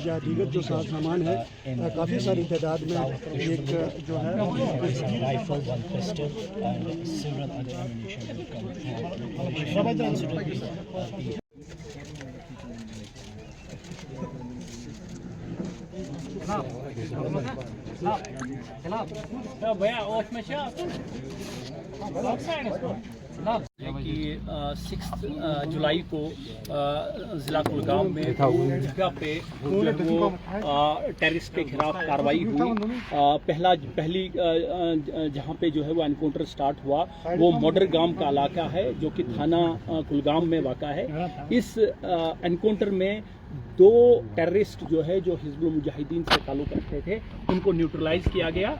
या दीगर जो सामान है काफ़ी सारी तादाद में एक जो है rifle, one pistol, and several other ammunition will come कि 6 जुलाई को ज़िला कुलगाम में जगह पे जो है वो टेररिस्ट के खिलाफ कार्रवाई हुई। पहली जहाँ पे जो है वो एनकाउंटर स्टार्ट हुआ वो मॉडर गांव का इलाका है जो कि थाना कुलगाम में वाक़ा है। इस एनकाउंटर में 2 टेररिस्ट जो है जो हिजबुल मुजाहिदीन से ताल्लुक़ रखते थे उनको न्यूट्रलाइज किया गया।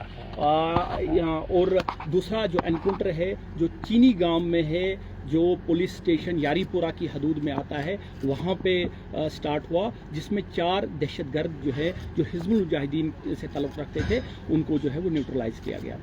और दूसरा जो एनकाउंटर है जो चीनी गांव में है जो पुलिस स्टेशन यारीपुरा की हदूद में आता है वहाँ पे स्टार्ट हुआ, जिसमें 4 दहशतगर्द जो है जो हिजबुल मुजाहिदीन से ताल्लुक़ रखते थे उनको जो है वो न्यूट्रलाइज किया गया।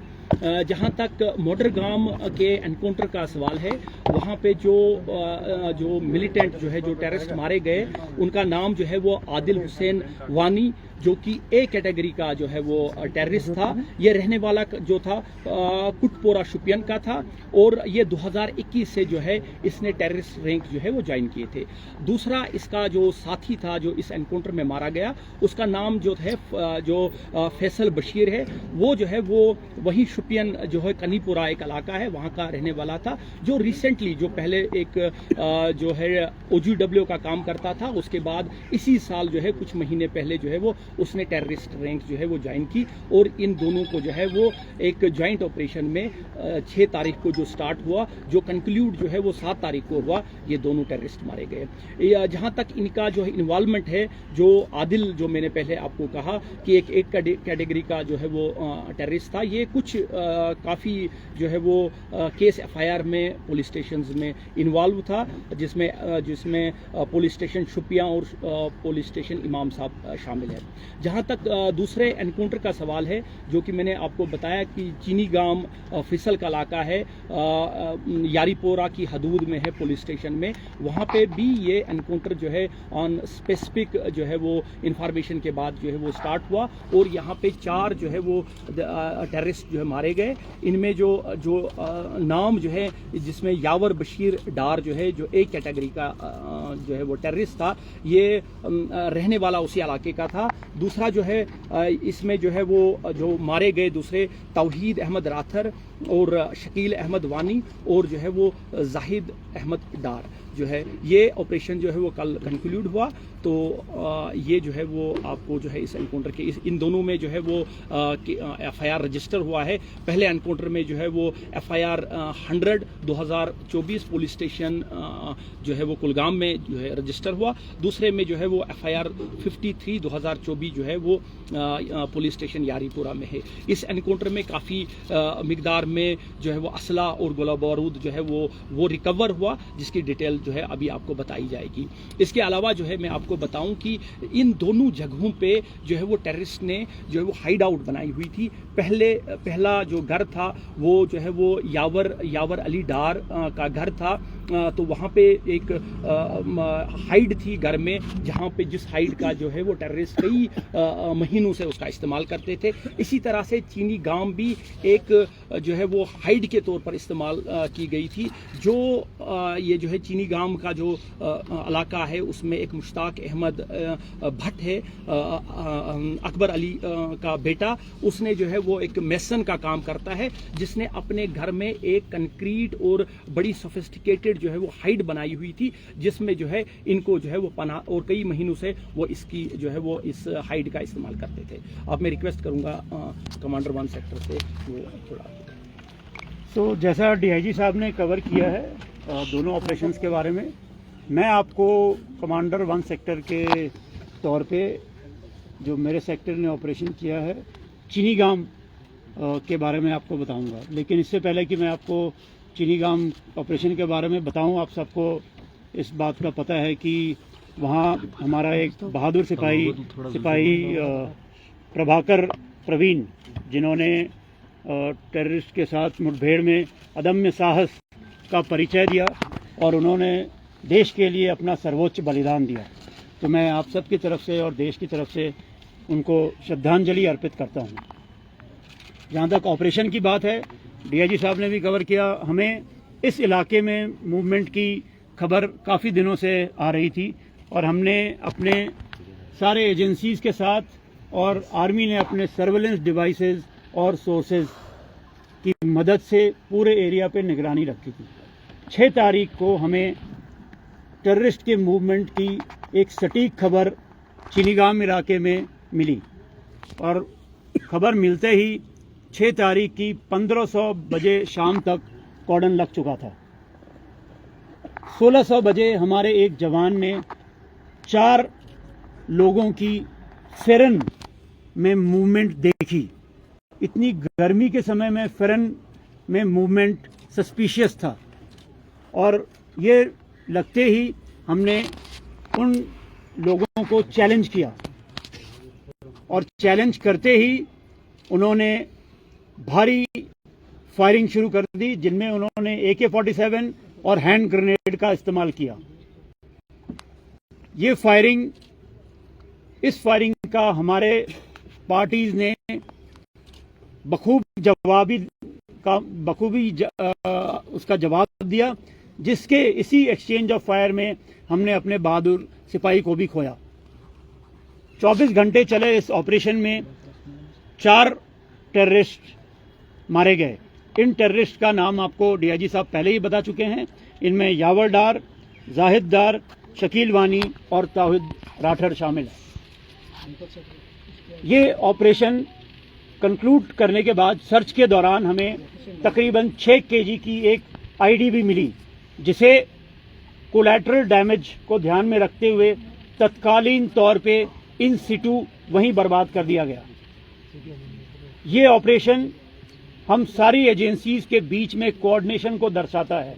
जहाँ तक मॉडर गांव के एनकाउंटर का सवाल है वहाँ पे जो मिलिटेंट जो है जो टेररिस्ट मारे गए उनका नाम जो है वो आदिल हुसैन वानी जो कि ए कैटेगरी का जो है वो टेररिस्ट था। ये रहने वाला जो था कुटपोरा शुपियन का था और ये 2021 से जो है इसने टेररिस्ट रैंक जो है वो ज्वाइन किए थे। दूसरा इसका जो साथी था जो इस एनकाउंटर में मारा गया उसका नाम जो है जो फैसल बशीर है, वो जो है वो वही शुपियन जो है कनीपुरा एक इलाका है वहाँ का रहने वाला था, जो रिसेंटली जो पहले एक जो है OGW का काम करता था, उसके बाद इसी साल जो है कुछ महीने पहले जो है वो उसने टेररिस्ट रैंक जो है वो ज्वाइन की। और इन दोनों को जो है वो एक जॉइंट ऑपरेशन में 6 तारीख को जो स्टार्ट हुआ जो कंक्लूड जो है वो 7 तारीख को हुआ, ये दोनों टेररिस्ट मारे गए। जहाँ तक इनका जो इन्वॉल्वमेंट है, जो आदिल जो मैंने पहले आपको कहा कि एक कैटेगरी का जो है वो टेररिस्ट था, ये कुछ काफ़ी जो है वो केस FIR में पुलिस स्टेशन में इन्वॉल्व था, जिसमें पुलिस स्टेशन शुपिया और पुलिस स्टेशन इमाम साहब शामिल है। जहाँ तक दूसरे एनकाउंटर का सवाल है जो कि मैंने आपको बताया कि चीनी गांव फिसल का इलाका है, यारीपोरा की हदूद में है पुलिस स्टेशन में, वहाँ पे भी ये एनकाउंटर जो है ऑन स्पेसिफिक जो है वो इंफॉर्मेशन के बाद जो है वो स्टार्ट हुआ और यहाँ पे 4 जो है वो टेररिस्ट जो है मारे गए। इनमें जो नाम जो है जिसमें यावर बशीर डार जो है जो एक कैटेगरी का जो है वो टेररिस्ट था, ये रहने वाला उसी इलाके का था। दूसरा जो है इसमें जो है वो जो मारे गए दूसरे तौहीद अहमद राथर और शकील अहमद वानी और जो है वो जाहिद अहमद डार जो है, ये ऑपरेशन जो है वो कल कंक्लूड हुआ। तो ये जो है वो आपको जो है इस एनकाउंटर के इन दोनों में जो है वो FIR रजिस्टर हुआ है। पहले एनकाउंटर में जो है वो FIR 100/2024 पुलिस स्टेशन जो है वो कुलगाम में जो है रजिस्टर हुआ। दूसरे में जो है वो FIR 53/2024 जो है वो पुलिस स्टेशन यारीपुरा में है। इस एनकाउंटर में काफ़ी मिकदार में जो है वो असला और गोला बारूद जो है वो रिकवर हुआ, जिसकी डिटेल जो है अभी आपको बताई जाएगी। इसके अलावा जो है मैं आपको बताऊं कि इन दोनों जगहों पे जो है वो टेररिस्ट ने जो है वो हाइड आउट बनाई हुई थी। पहला जो घर था वो जो है वो यावर अली डार का घर था, तो वहाँ पे एक हाइड थी घर में, जहाँ पे जिस हाइड का जो है वो टेररिस्ट कई महीनों से उसका इस्तेमाल करते थे। इसी तरह से चीनी गांव भी एक जो है वो हाइड के तौर पर इस्तेमाल की गई थी। जो ये जो है चीनी गांव का जो इलाका है उसमें एक मुश्ताक अहमद भट्ट है, अकबर अली का बेटा, उसने जो है वो एक मेसन का काम करता है, जिसने अपने घर में एक कंक्रीट और बड़ी सोफिस्टिकेटेड जो है वो हाइड बनाई हुई थी, जिसमें जो है इनको जो है वो पनाह और कई महीनों से वो इसकी जो है वो इस हाइड का इस्तेमाल करते थे। अब मैं रिक्वेस्ट करूंगा कमांडर 1 सेक्टर से वो थोड़ा। तो जैसा DIG साहब ने कवर किया है दोनों ऑपरेशंस के बारे में, मैं आपको कमांडर 1 सेक्टर के तौर पे जो मेरे सेक्टर ने ऑपरेशन किया है चीनी गांव के बारे में आपको बताऊंगा। लेकिन इससे पहले कि मैं आपको चीनी गांव ऑपरेशन के बारे में बताऊं, आप सबको इस बात का पता है कि वहाँ हमारा एक बहादुर सिपाही प्रभाकर प्रवीण, जिन्होंने टेररिस्ट के साथ मुठभेड़ में अदम्य साहस का परिचय दिया और उन्होंने देश के लिए अपना सर्वोच्च बलिदान दिया। तो मैं आप सब की तरफ से और देश की तरफ से उनको श्रद्धांजलि अर्पित करता हूँ। जहाँ तक ऑपरेशन की बात है, डीआईजी साहब ने भी कवर किया। हमें इस इलाके में मूवमेंट की खबर काफ़ी दिनों से आ रही थी और हमने अपने सारे एजेंसीज़ के साथ और आर्मी ने अपने सर्वेलेंस डिवाइसेस और सोर्सेज की मदद से पूरे एरिया पे निगरानी रखी थी। 6 तारीख को हमें टेररिस्ट के मूवमेंट की एक सटीक खबर चिनीगाम इलाके में मिली और खबर मिलते ही 6 तारीख की 1500 बजे शाम तक कॉर्डन लग चुका था। 1600 बजे हमारे एक जवान ने 4 लोगों की फेरन में मूवमेंट देखी। इतनी गर्मी के समय में फेरन में मूवमेंट सस्पिशियस था और ये लगते ही हमने उन लोगों को चैलेंज किया और चैलेंज करते ही उन्होंने भारी फायरिंग शुरू कर दी, जिनमें उन्होंने AK-47 और हैंड ग्रेनेड का इस्तेमाल किया। इस फायरिंग का हमारे पार्टीज ने बखूबी उसका जवाब दिया, जिसके इसी एक्सचेंज ऑफ फायर में हमने अपने बहादुर सिपाही को भी खोया। 24 घंटे चले इस ऑपरेशन में 4 टेररिस्ट मारे गए। इन टेररिस्ट का नाम आपको डीआईजी साहब पहले ही बता चुके हैं। इनमें यावर डार, जाहिद डार, शकील वानी और ताहिद राठर शामिल है। ये ऑपरेशन कंक्लूड करने के बाद सर्च के दौरान हमें तकरीबन 6 kg की एक आईडी भी मिली, जिसे कोलैटरल डैमेज को ध्यान में रखते हुए तत्कालीन तौर पे इन सिटू वहीं बर्बाद कर दिया गया। ये ऑपरेशन हम सारी एजेंसीज के बीच में कोऑर्डिनेशन को दर्शाता है।